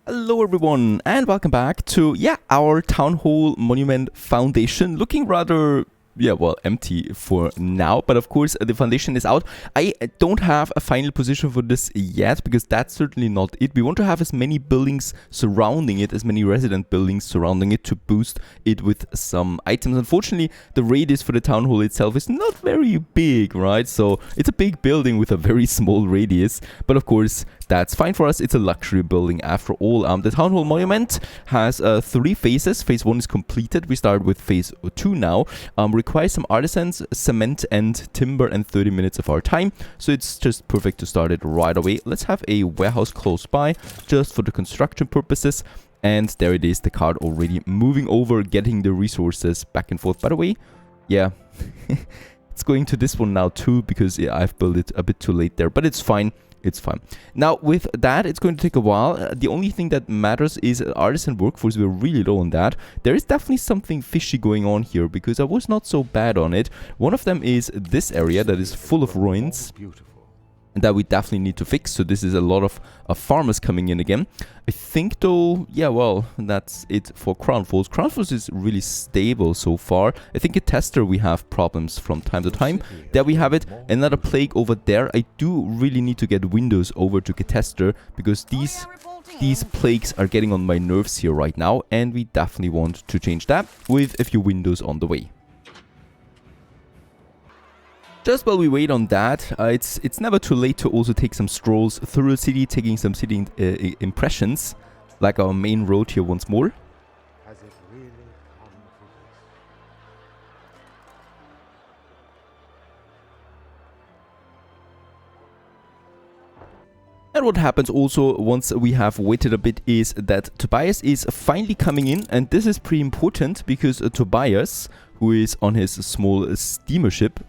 Hello everyone and welcome back to our Town Hall Monument Foundation. Looking rather empty for now, but of course the foundation is out. I don't have a final position for this yet because that's certainly not it. We want to have as many buildings surrounding it, as many resident buildings surrounding it to boost it with some items. Unfortunately, the radius for the town hall itself is not very big, right? So it's a big building with a very small radius, but of course that's fine for us. It's a luxury building after all. The Town Hall Monument has 3 phases. Phase 1 is completed. We start with phase 2 now. Requires some artisans, cement and timber and 30 minutes of our time. So it's just perfect to start it right away. Let's have a warehouse close by just for the construction purposes. And there it is, the cart already moving over, getting the resources back and forth. By the way, yeah, it's going to this one now too because I've built it a bit too late there, but it's fine. It's fine. Now, with that, it's going to take a while. The only thing that matters is artisan workforce. We're really low on that. There is definitely something fishy going on here because I was not so bad on it. One of them is this area that is full of ruins and that we definitely need to fix. So this is a lot of farmers coming in again. I think though, yeah, well, that's it for Crown Falls. Crown Falls is really stable so far. I think at Tester we have problems from time to time. There we have it. Another plague over there. I do really need to get windows over to Tester because these plagues are getting on my nerves here right now, and we definitely want to change that with a few windows on the way. Just while we wait on that, it's never too late to also take some strolls through the city, taking some city impressions, like our main road here once more. Has it really come to this? And what happens also once we have waited a bit is that Tobias is finally coming in, and this is pretty important because Tobias, who is on his small steamer ship,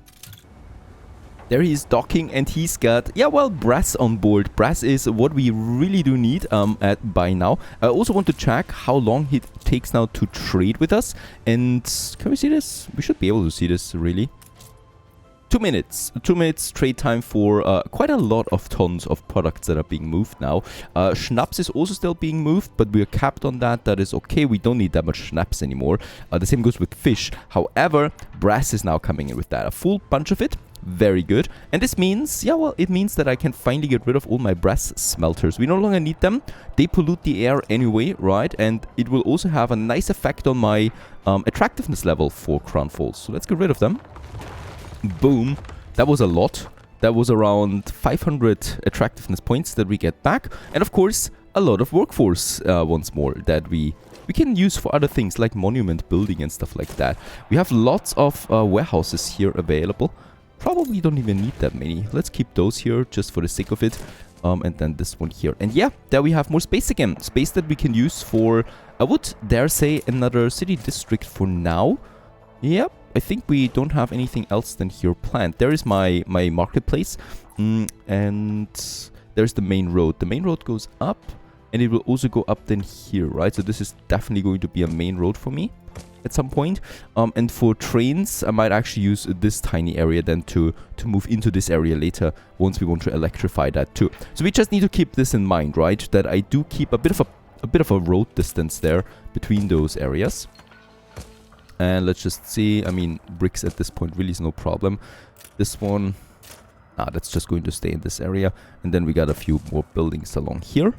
there he is docking, and he's got, brass on board. Brass is what we really do need by now. I also want to check how long it takes now to trade with us. And can we see this? We should be able to see this, really. 2 minutes. 2 minutes trade time for quite a lot of tons of products that are being moved now. Schnapps is also still being moved, but we are capped on that. That is okay. We don't need that much schnapps anymore. The same goes with fish. However, brass is now coming in with that. A full bunch of it. Very good. And this means, it means that I can finally get rid of all my brass smelters. We no longer need them. They pollute the air anyway, right? And it will also have a nice effect on my attractiveness level for Crown Falls. So let's get rid of them. Boom. That was a lot. That was around 500 attractiveness points that we get back. And of course, a lot of workforce once more that we can use for other things like monument building and stuff like that. We have lots of warehouses here available. Probably don't even need that many. Let's keep those here just for the sake of it. And then this one here. And yeah, there we have more space again. Space that we can use for, I would dare say, another city district for now. Yep, I think we don't have anything else than here planned. There is my marketplace. And there's the main road. The main road goes up. And it will also go up then here, right? So this is definitely going to be a main road for me at some point. And for trains, I might actually use this tiny area then to move into this area later once we want to electrify that too. So we just need to keep this in mind, right? That I do keep a bit of a road distance there between those areas. And let's just see. I mean, bricks at this point really is no problem. This one, that's just going to stay in this area. And then we got a few more buildings along here.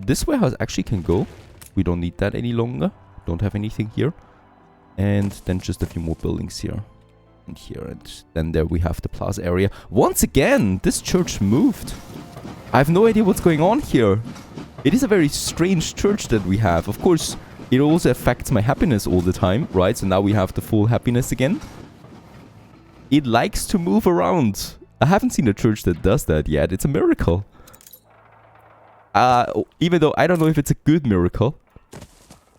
This warehouse actually can go. We don't need that any longer. Don't have anything here. And then just a few more buildings here. And here. And then there we have the plaza area. Once again, this church moved. I have no idea what's going on here. It is a very strange church that we have. Of course, it also affects my happiness all the time, right? So now we have the full happiness again. It likes to move around. I haven't seen a church that does that yet. It's a miracle. Even though I don't know if it's a good miracle.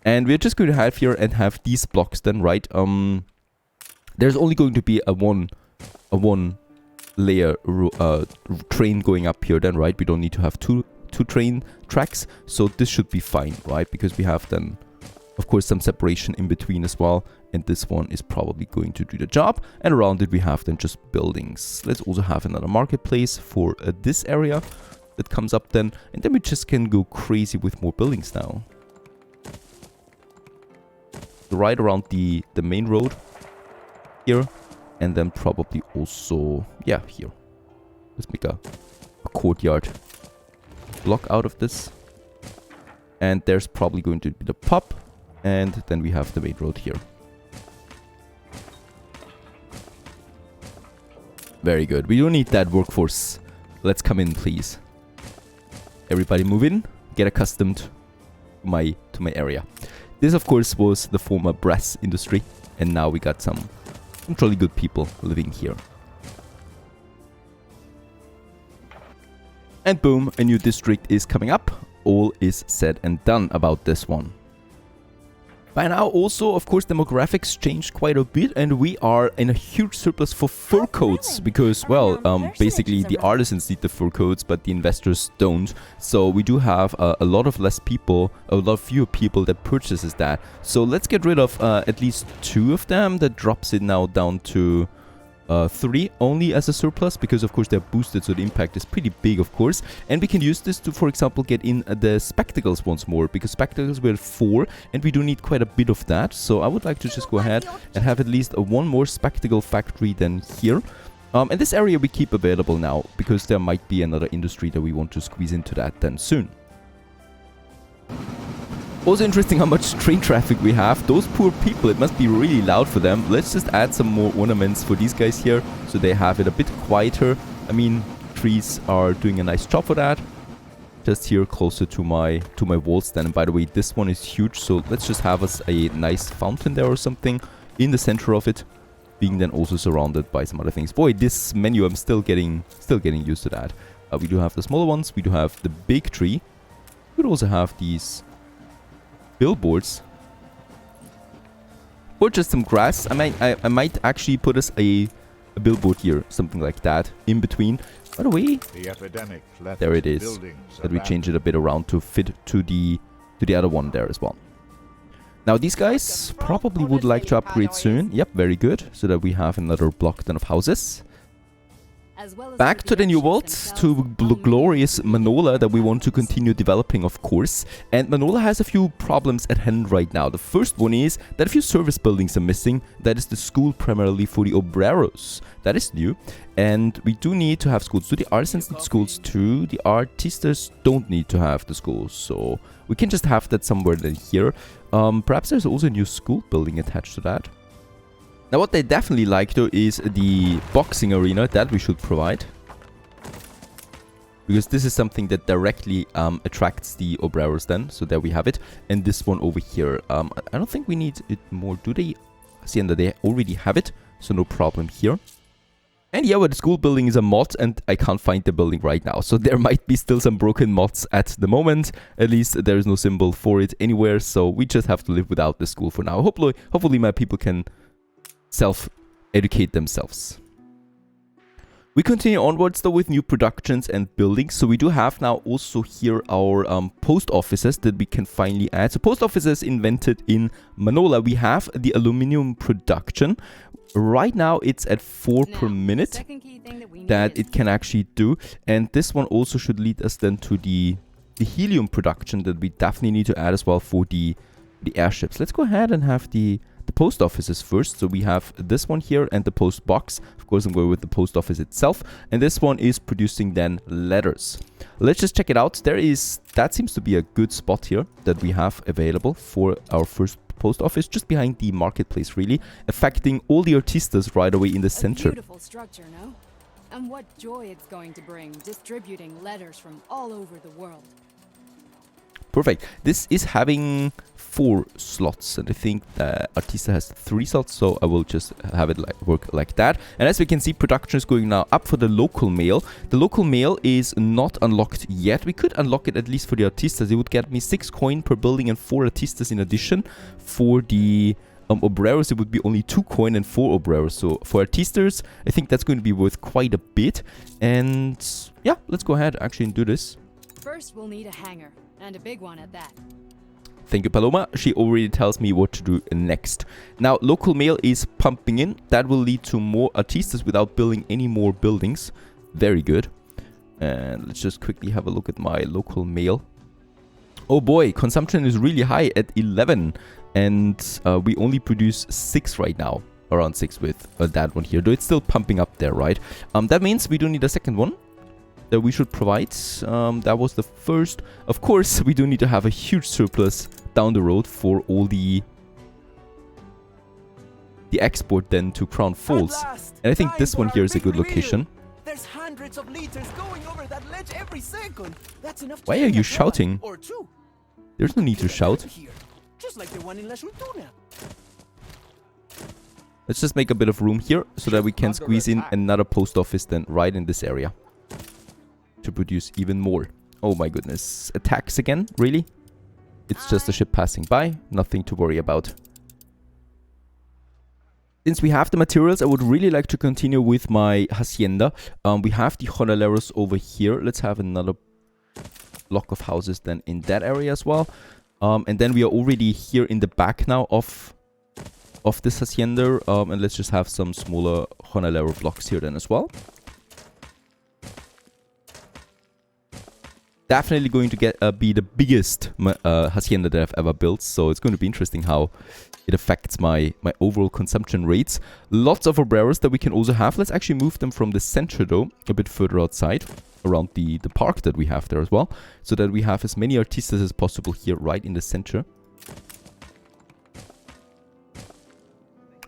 And we're just going to have here and have these blocks then, right? There's only going to be a one layer train going up here then, right? We don't need to have two train tracks. So this should be fine, right? Because we have then, of course, some separation in between as well. And this one is probably going to do the job. And around it we have then just buildings. Let's also have another marketplace for this area. that comes up then. And then we just can go crazy with more buildings now. Right around the main road here. And then probably also, yeah, here. Let's make a courtyard block out of this. And there's probably going to be the pub. And then we have the main road here. Very good. We don't need that workforce. Let's come in, please. Everybody move in. Get accustomed to my area. This, of course, was the former brass industry. And now we got some truly good people living here. And boom, a new district is coming up. All is said and done about this one. By now also, of course, demographics changed quite a bit, and we are in a huge surplus for fur coats because, well, basically the artisans need the fur coats, but the investors don't. So we do have a lot of less people, a lot fewer people that purchases that. So let's get rid of at least 2 of them. That drops it now down to 3 only as a surplus because, of course, they're boosted, so the impact is pretty big, of course. And we can use this to, for example, get in the spectacles once more because spectacles were 4 and we do need quite a bit of that. So I would like to just go ahead and have at least one more spectacle factory than here. And this area we keep available now because there might be another industry that we want to squeeze into that then soon. Also interesting how much train traffic we have. Those poor people, it must be really loud for them. Let's just add some more ornaments for these guys here so they have it a bit quieter. I mean, trees are doing a nice job for that. Just here closer to my walls then. And by the way, this one is huge, so let's just have us a nice fountain there or something in the center of it, being then also surrounded by some other things. Boy, this menu, I'm still getting used to that. We do have the smaller ones. We do have the big tree. We could also have these billboards or just some grass. I might actually put us a billboard here, something like that, in between. By the way, The epidemic left there it is. buildings That we change it a bit around to fit to the other one there as well. Now these guys probably would like to upgrade soon. Yep, very good. So that we have another block then of houses. Back to the New World, to glorious Manola that we want to continue developing, of course. And Manola has a few problems at hand right now. The first one is that a few service buildings are missing. That is the school primarily for the obreros. That is new. And we do need to have schools. So the artisans need schools too. The artistas don't need to have the schools. So we can just have that somewhere then here. Perhaps there's also a new school building attached to that. Now what they definitely like though is the boxing arena that we should provide. Because this is something that directly attracts the obreros then. So there we have it. And this one over here. I don't think we need it more, do they? Hacienda, they already have it. So no problem here. And yeah, well, the school building is a mod and I can't find the building right now. So there might be still some broken mods at the moment. At least there is no symbol for it anywhere. So we just have to live without the school for now. Hopefully my people can self-educate themselves. We continue onwards though with new productions and buildings. So we do have now also here our post offices that we can finally add. So post offices invented in Manola. We have the aluminum production. Right now it's at 4 per minute that it can actually do. And this one also should lead us then to the helium production that we definitely need to add as well for the airships. Let's go ahead and have the post offices first. So we have this one here and the post box. Of course, I'm going with the post office itself. And this one is producing then letters. Let's just check it out. That seems to be a good spot here that we have available for our first post office, just behind the marketplace, really, affecting all the artistas right away in the center. Beautiful structure, no? And what joy it's going to bring, distributing letters from all over the world. Perfect. This is having 4 slots, and I think the Artista has 3 slots, so I will just have it work like that. And as we can see, production is going now up for the local mail. The local mail is not unlocked yet. We could unlock it at least for the Artistas. It would get me 6 coin per building and 4 Artistas in addition. For the obreros, it would be only 2 coin and 4 obreros. So for Artistas, I think that's going to be worth quite a bit. And yeah, let's go ahead actually and do this. First, we'll need a hangar, and a big one at that. Thank you, Paloma. She already tells me what to do next. Now, local mail is pumping in. That will lead to more artistas without building any more buildings. Very good. And let's just quickly have a look at my local mail. Oh boy, consumption is really high at 11. And we only produce 6 right now. Around 6 with that one here. Though it's still pumping up there, right? That means we do need a second one that we should provide. That was the first. Of course, we do need to have a huge surplus down the road for all the export then to Crown Falls. And I think this one here is a good location. There's hundreds of liters going over that ledge every second. That's enough. Why are you shouting? Or two. There's no need to shout. Just like the one in La Sultana. Let's just make a bit of room here so that we can squeeze in another post office then right in this area to produce even more. Oh my goodness. Attacks again? Really? It's just a ship passing by. Nothing to worry about. Since we have the materials, I would really like to continue with my Hacienda. We have the Jornaleros over here. Let's have another block of houses then in that area as well. And then we are already here in the back now of this Hacienda. And let's just have some smaller Jornalero blocks here then as well. Definitely going to be the biggest Hacienda that I've ever built. So it's going to be interesting how it affects my overall consumption rates. Lots of obreros that we can also have. Let's actually move them from the center though, a bit further outside, around the park that we have there as well. So that we have as many artistas as possible here right in the center.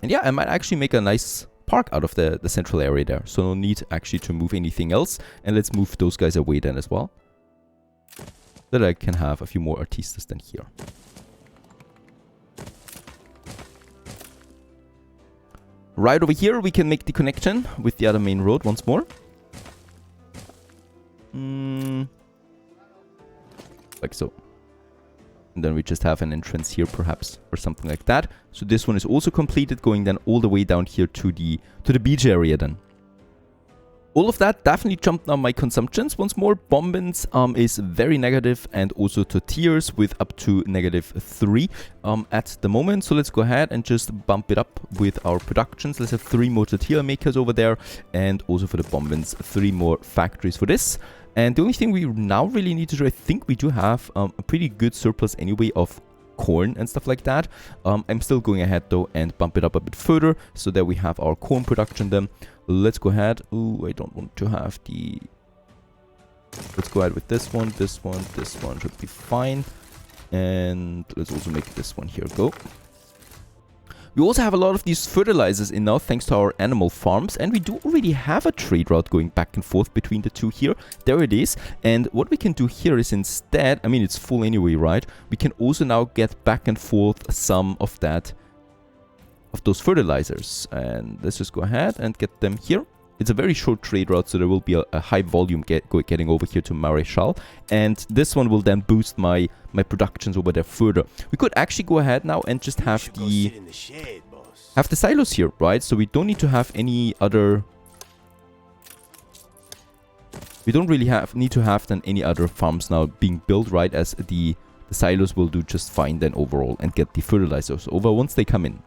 And yeah, I might actually make a nice park out of the central area there. So no need actually to move anything else. And let's move those guys away then as well. So that I can have a few more artistas than here. Right over here, we can make the connection with the other main road once more. Like so. And then we just have an entrance here, perhaps, or something like that. So this one is also completed, going then all the way down here to the beach area then. All of that definitely jumped on my consumptions. Once more, bombings is very negative, and also tortillas with up to -3 at the moment. So let's go ahead and just bump it up with our productions. Let's have 3 more tortilla makers over there, and also for the bombings, 3 more factories for this. And the only thing we now really need to do, I think we do have a pretty good surplus anyway of corn and stuff like that. I'm still going ahead though and bump it up a bit further so that we have our corn production then. Let's go ahead. Ooh, I don't want to have the... Let's go ahead with this one, this one, this one should be fine. And let's also make this one here go. We also have a lot of these fertilizers in now thanks to our animal farms, and we do already have a trade route going back and forth between the two here. There it is. And what we can do here is instead, I mean it's full anyway, right? We can also now get back and forth some of those fertilizers, and let's just go ahead and get them here. It's a very short trade route, so there will be a high volume getting over here to Marechal, and this one will then boost my productions over there further. We could actually go ahead now and just have the silos here, right? So we don't need to have any other... We don't really need to have then any other farms now being built, right? As the silos will do just fine then overall and get the fertilizers over once they come in.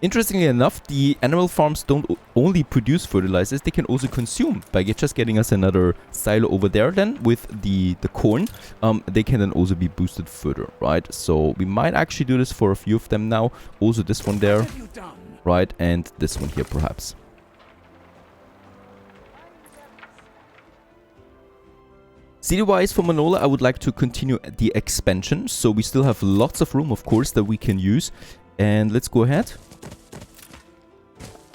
Interestingly enough, the animal farms don't only produce fertilizers, they can also consume. By just getting us another silo over there then with the corn, they can then also be boosted further, right? So we might actually do this for a few of them now. Also this one there, right? And this one here perhaps. City-wise for Manola, I would like to continue the expansion. So we still have lots of room, of course, that we can use. And let's go ahead.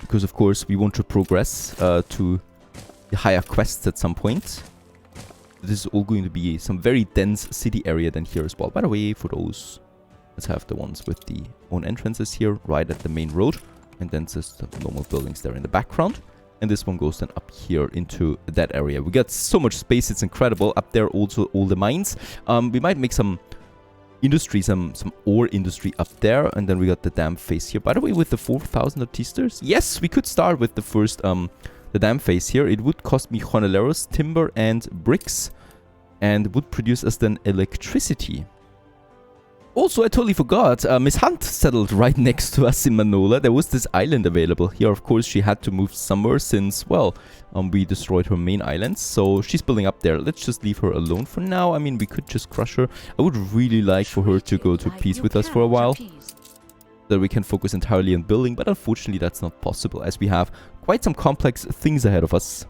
Because, of course, we want to progress to the higher quests at some point. This is all going to be some very dense city area then here as well. By the way, for those, let's have the ones with the own entrances here right at the main road. And then just the normal buildings there in the background. And this one goes then up here into that area. We got so much space, it's incredible. Up there also all the mines. We might make some... industry, some ore industry up there, and then we got the dam phase here. By the way, with the 4,000 artistas, yes, we could start with the first the dam phase here. It would cost me jornaleros, timber, and bricks, and would produce us then electricity. Also, I totally forgot, Miss Hunt settled right next to us in Manola. There was this island available. Here, of course, she had to move somewhere since, well, we destroyed her main island. So she's building up there. Let's just leave her alone for now. I mean, we could just crush her. I would really like for her to go to peace with us for a while, that we can focus entirely on building. But unfortunately, that's not possible, as we have quite some complex things ahead of us.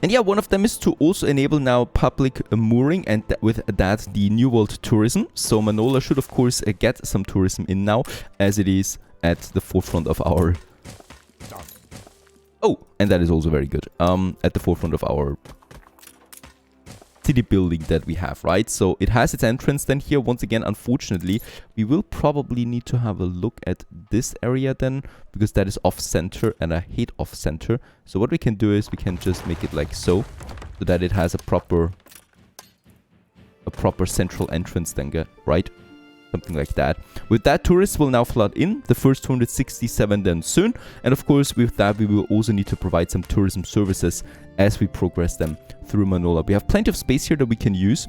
And yeah, one of them is to also enable now public mooring, and with that the New World tourism. So Manola should of course get some tourism in now, as it is at the forefront of our... Oh, and that is also very good. At the forefront of our city building that we have, right? So it has its entrance then here. Once again, unfortunately, we will probably need to have a look at this area then, because that is off-center, and I hate off-center. So what we can do is we can just make it like so that it has a proper central entrance then, right? Something like that. With that, tourists will now flood in, the first 267 then soon. And of course, with that, we will also need to provide some tourism services as we progress them through Manola. We have plenty of space here that we can use.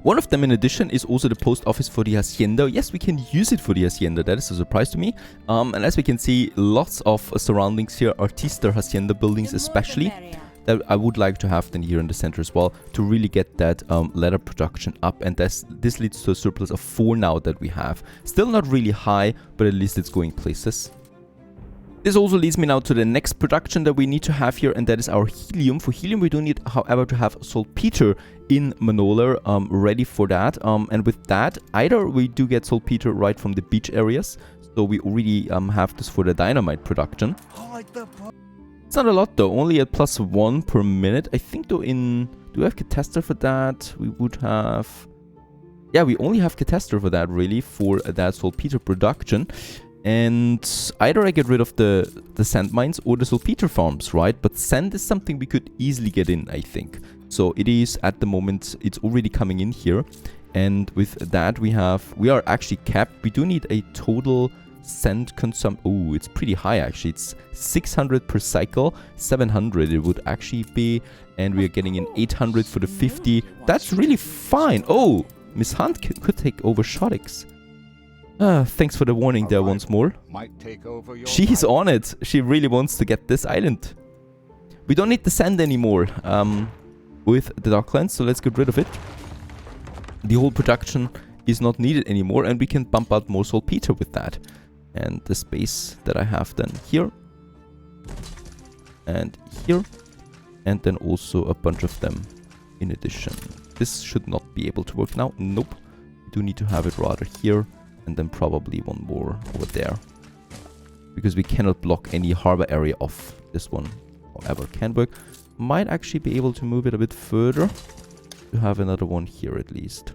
One of them, in addition, is also the post office for the Hacienda. Yes, we can use it for the Hacienda. That is a surprise to me. And as we can see, lots of surroundings here, Artista Hacienda buildings especially, that I would like to have then here in the center as well, to really get that leather production up. And this leads to a surplus of 4 now that we have. Still not really high, but at least it's going places. This also leads me now to the next production that we need to have here, and that is our helium. For helium, we do need, however, to have saltpeter in Manola ready for that. And with that, either we do get saltpeter right from the beach areas, so we already have this for the dynamite production. It's not a lot though, only at +1 per minute. I think though do we have Cataster for that? We would have... Yeah, we only have Cataster for that really, for that saltpeter production. And either I get rid of the sand mines or the saltpeter farms, right? But sand is something we could easily get in, I think. So it is at the moment, it's already coming in here. And with that we are actually capped. We do need a total sand consumption. Oh, it's pretty high actually. It's 600 per cycle, 700 it would actually be. And we are getting in 800 for the 50. That's really fine. Oh, Miss Hunt could take over Shotix. Thanks for the warning there once more. She's on it. She really wants to get this island. We don't need the sand anymore with the docklands, so let's get rid of it. The whole production is not needed anymore, and we can bump out more saltpeter with that. And the space that I have then here and here, and then also a bunch of them in addition. This should not be able to work now. Nope. We do need to have it rather here, and then probably one more over there, because we cannot block any harbor area off. This one, however, can work. Might actually be able to move it a bit further to have another one here at least.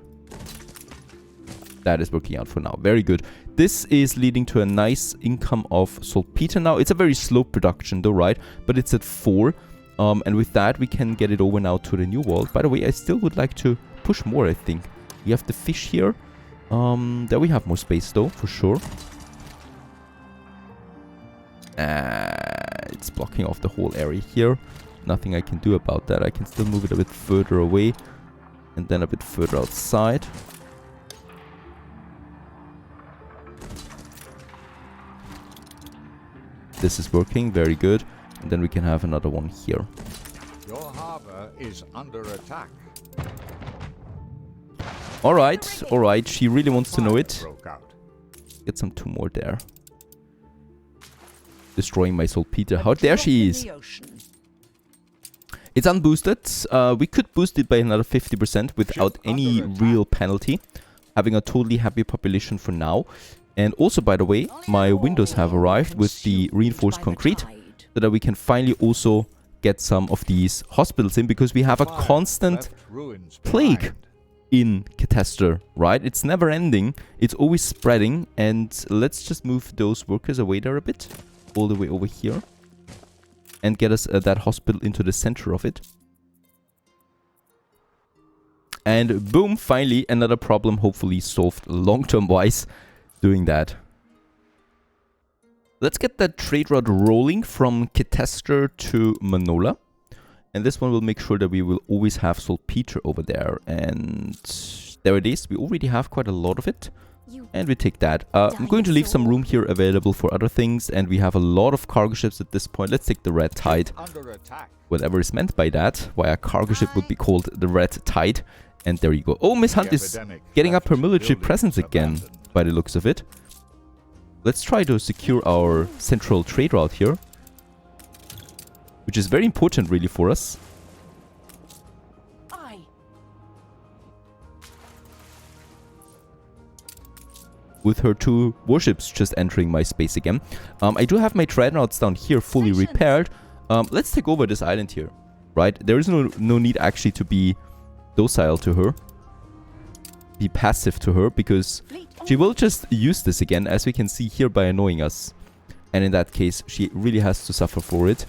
That is working out for now. Very good. This is leading to a nice income of saltpeter now. It's a very slow production though, right? But it's at 4. And with that, we can get it over now to the new world. By the way, I still would like to push more, I think. We have the fish here. There we have more space though, for sure. It's blocking off the whole area here. Nothing I can do about that. I can still move it a bit further away and then a bit further outside. This is working, very good. And then we can have another one here. Your harbor is under attack. Alright, alright. She really wants to know it. Get some 2 more there. Destroying my saltpeter. How dare she is. It's unboosted. We could boost it by another 50% without any real penalty. Having a totally happy population for now. And also, by the way, my windows have arrived with the reinforced concrete, so that we can finally also get some of these hospitals in, because we have a constant plague in Cataster, right? It's never ending. It's always spreading. And let's just move those workers away there a bit, all the way over here, and get us that hospital into the center of it. And boom, finally another problem hopefully solved long-term wise doing that. Let's get that trade route rolling from Cataster to Manola. And this one will make sure that we will always have saltpeter over there. And There it is. We already have quite a lot of it. And we take that. I'm going to leave some room here available for other things. And we have a lot of cargo ships at this point. Let's take the Red Tide. Under attack. Whatever is meant by that. Why a cargo ship would be called the Red Tide. And there you go. Oh, Miss Hunt is getting up her military presence again, by the looks of it. Let's try to secure our central trade route here. Which is very important, really, for us. With her 2 warships just entering my space again. I do have my dreadnoughts down here fully repaired. Let's take over this island here. Right? There is no need actually to be docile to her. Be passive to her, because she will just use this again, as we can see here, by annoying us. And in that case, she really has to suffer for it.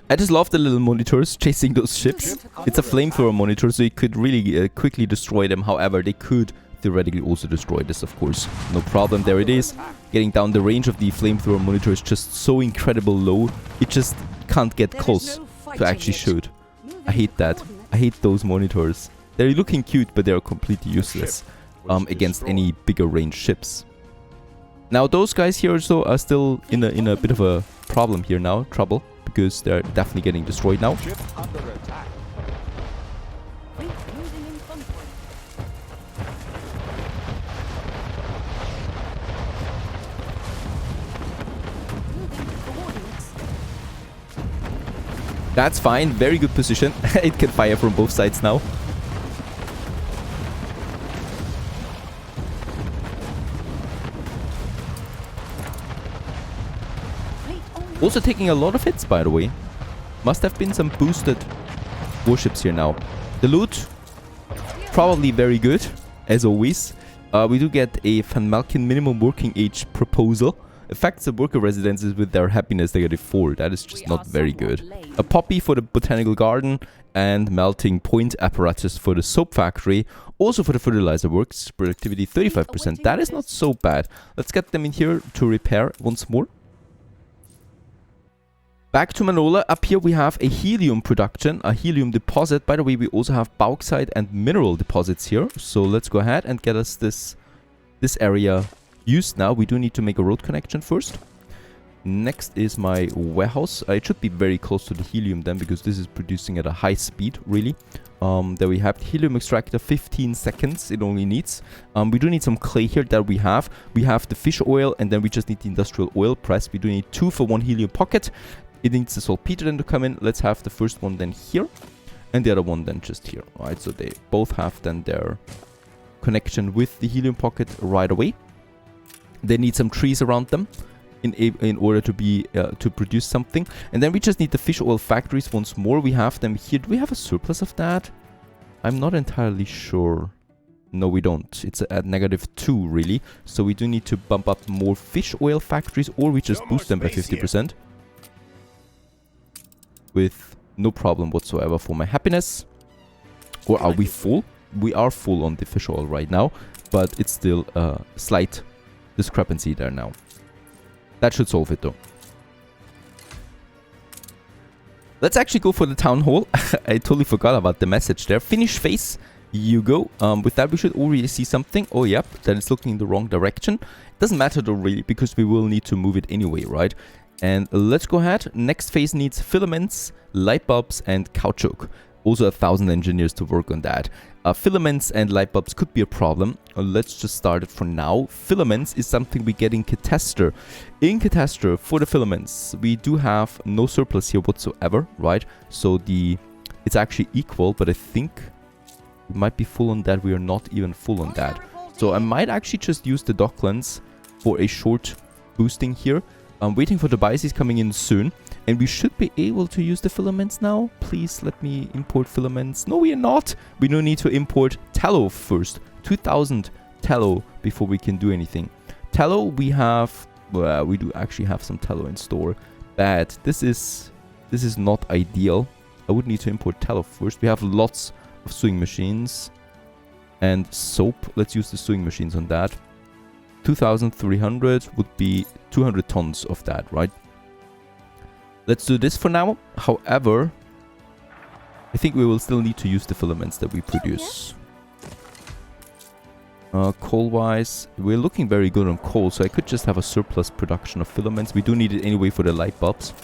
I just love the little monitors chasing those ships. It's a flamethrower monitor, so you could really quickly destroy them. However, they could theoretically also destroy this, of course. No problem. There it is. Getting down the range of the flamethrower monitor is just so incredible low. It just can't get close to actually shoot. I hate that. I hate those monitors. They're looking cute, but they're completely useless against any bigger range ships. Now, those guys here also are still in a bit of a problem here now. Trouble. Because they're definitely getting destroyed now. Ship under attack. That's fine. Very good position. It can fire from both sides now. Also taking a lot of hits, by the way. Must have been some boosted warships here now. The loot, probably very good, as always. We do get a Van Malkin minimum working age proposal. Affects the worker residences with their happiness -4. That is just not very good. A poppy for the botanical garden and melting point apparatus for the soap factory. Also for the fertilizer works. Productivity 35%. That is not so bad. Let's get them in here to repair once more. Back to Manola. Up here we have a helium production, a helium deposit. By the way, we also have bauxite and mineral deposits here. So let's go ahead and get us this area used now. We do need to make a road connection first. Next is my warehouse. It should be very close to the helium then, because this is producing at a high speed, really. There we have the helium extractor, 15 seconds it only needs. We do need some clay here that we have. We have the fish oil, and then we just need the industrial oil press. We do need 2 for 1 helium pocket. It needs the saltpeter then to come in. Let's have the first one then here, and the other one then just here. Alright, so they both have then their connection with the helium pocket right away. They need some trees around them in order to be to produce something. And then we just need the fish oil factories once more. We have them here. Do we have a surplus of that? I'm not entirely sure. No, we don't. It's at -2, really. So we do need to bump up more fish oil factories, or we just boost them by 50%. With no problem whatsoever for my happiness. Or are we full? We are full on the fish oil right now, but it's still a slight discrepancy there now. That should solve it though. Let's actually go for the town hall. I totally forgot about the message there. Finish phase. You go. With that we should already see something. Oh yep, that is looking in the wrong direction. Doesn't matter though really, because we will need to move it anyway, right? And let's go ahead. Next phase needs filaments, light bulbs, and caoutchouc. Also 1,000 engineers to work on that. Filaments and light bulbs could be a problem. Let's just start it for now. Filaments is something we get in Cataster. In Cataster, for the filaments, we do have no surplus here whatsoever, right? So it's actually equal, but I think we might be full on that. We are not even full on that. So I might actually just use the Docklands for a short boosting here. I'm waiting for the biases coming in soon, and we should be able to use the filaments now. Please let me import filaments. No, we are not. We don't need to import tallow first. 2,000 tallow before we can do anything. Tallow we have. Well, we do actually have some tallow in store. But this is not ideal. I would need to import tallow first. We have lots of sewing machines and soap. Let's use the sewing machines on that. 2,300 would be 200 tons of that, right? let's do this for now. However, I think we will still need to use the filaments that we produce. Coal-wise, we're looking very good on coal, so I could just have a surplus production of filaments. We do need it anyway for the light bulbs.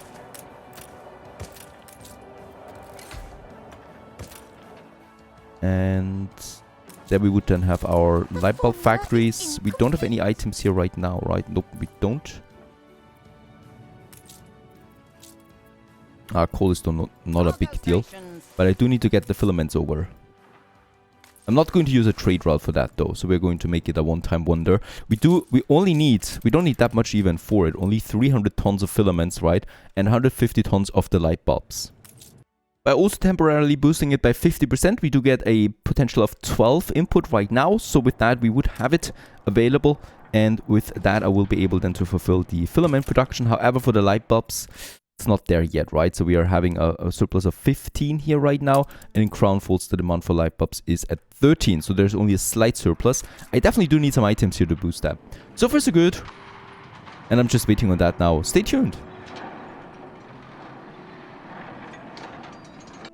And there we would then have our light bulb factories. We don't have any items here right now, right? Nope, we don't. Coal is still not a big deal. But I do need to get the filaments over. I'm not going to use a trade route for that though, so we're going to make it a one-time wonder. We don't need that much even for it. Only 300 tons of filaments, right? And 150 tons of the light bulbs. By also temporarily boosting it by 50%, we do get a potential of 12 input right now. So with that, we would have it available. And with that, I will be able then to fulfill the filament production. However, for the light bulbs, it's not there yet, right? So we are having a surplus of 15 here right now. And in Crown Falls, the demand for light bulbs is at 13. So there's only a slight surplus. I definitely do need some items here to boost that. So far, so good. And I'm just waiting on that now. Stay tuned.